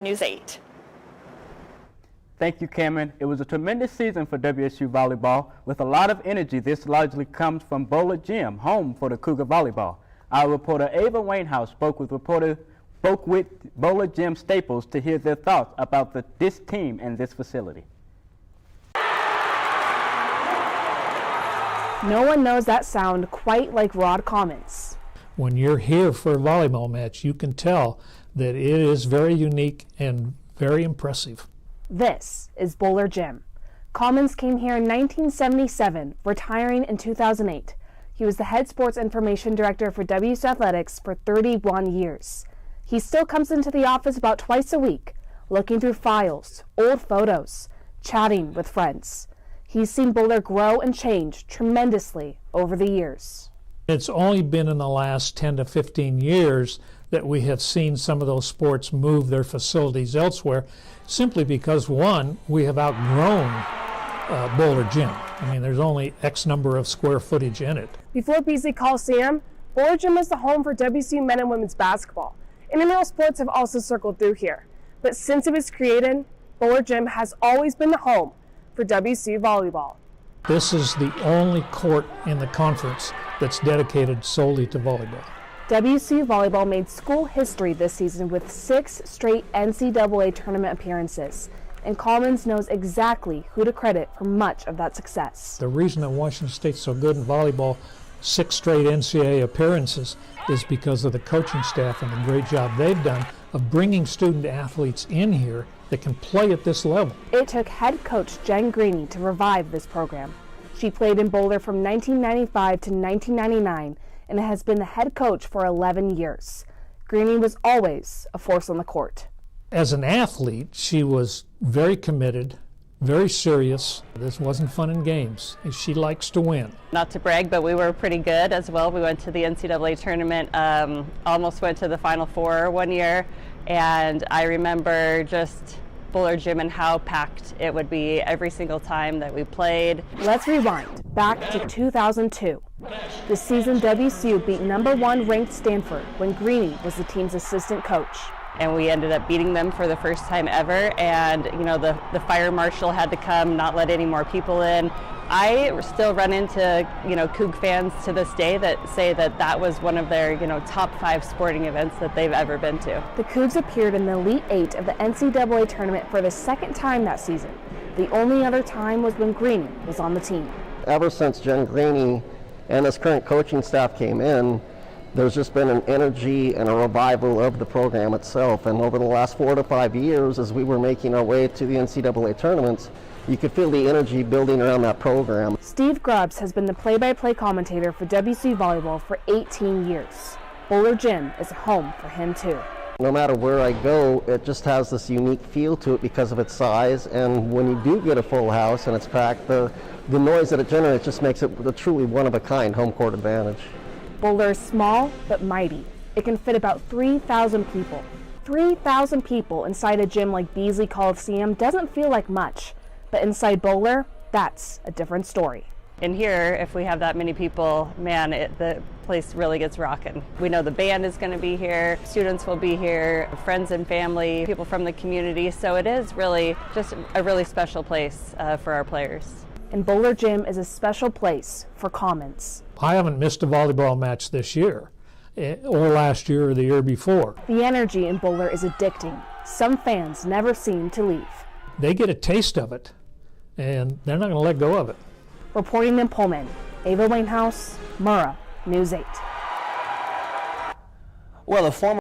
News 8. Thank you, Cameron. It was a tremendous season for WSU Volleyball. With a lot of energy, this largely comes from Bohler Gym, home for the Cougar Volleyball. Our reporter Ava Wainhouse spoke with Bohler Gym staples to hear their thoughts about this team and this facility. No one knows that sound quite like Rod Commons. When you're here for a volleyball match, you can tell that it is very unique and very impressive. This is Bohler Gym. Commons came here in 1977, retiring in 2008. He was the head sports information director for WSU Athletics for 31 years. He still comes into the office about twice a week, looking through files, old photos, chatting with friends. He's seen Bohler grow and change tremendously over the years. It's only been in the last 10 to 15 years that we have seen some of those sports move their facilities elsewhere, simply because, one, we have outgrown Bohler Gym. I mean, there's only X number of square footage in it. Before Beasley Coliseum, Bohler Gym was the home for WSU men and women's basketball. Intramural sports have also circled through here. But since it was created, Bohler Gym has always been the home for WSU Volleyball. This is the only court in the conference that's dedicated solely to volleyball. WSU Volleyball made school history this season with 6 straight NCAA tournament appearances, and Commons knows exactly who to credit for much of that success. The reason that Washington State's so good in volleyball, 6 straight NCAA appearances, is because of the coaching staff and the great job they've done of bringing student athletes in here that can play at this level. It took head coach Jen Greeny to revive this program. She played in Boulder from 1995 to 1999 and has been the head coach for 11 years. Greeny was always a force on the court. As an athlete, she was very committed, very serious. This wasn't fun and games. She likes to win. Not to brag, but we were pretty good as well. We went to the NCAA tournament, almost went to the Final Four one year, and I remember just Bohler Gym and how packed it would be every single time that we played. Let's rewind back to 2002. This season, WSU beat #1 ranked Stanford when Greeny was the team's assistant coach. And we ended up beating them for the first time ever, and the fire marshal had to come, not let any more people in. I still run into Coug fans to this day that say that was one of their top 5 sporting events that they've ever been to. The Cougs appeared in the Elite 8 of the NCAA tournament for the second time that season. The only other time was when Greeny was on the team. Ever since Jen Greeny and this current coaching staff came in, there's just been an energy and a revival of the program itself. And over the last 4 to 5 years, as we were making our way to the NCAA tournaments, you could feel the energy building around that program. Steve Grubbs has been the play-by-play commentator for WSU Volleyball for 18 years. Bohler Gym is a home for him too. No matter where I go, it just has this unique feel to it because of its size. And when you do get a full house and it's packed, the noise that it generates just makes it a truly one-of-a-kind home court advantage. Boulder is small but mighty. It can fit about 3,000 people. 3,000 people inside a gym like Beasley Coliseum doesn't feel like much, but inside Bohler, that's a different story. In here, if we have that many people, man, the place really gets rocking. We know the band is going to be here, students will be here, friends and family, people from the community, so it is really just a really special place for our players. And Bohler Gym is a special place for Commons. I haven't missed a volleyball match this year, or last year or the year before. The energy in Bohler is addicting. Some fans never seem to leave. They get a taste of it, and they're not going to let go of it. Reporting in Pullman, Ava Wainhouse, Murrow, News 8. Well, a former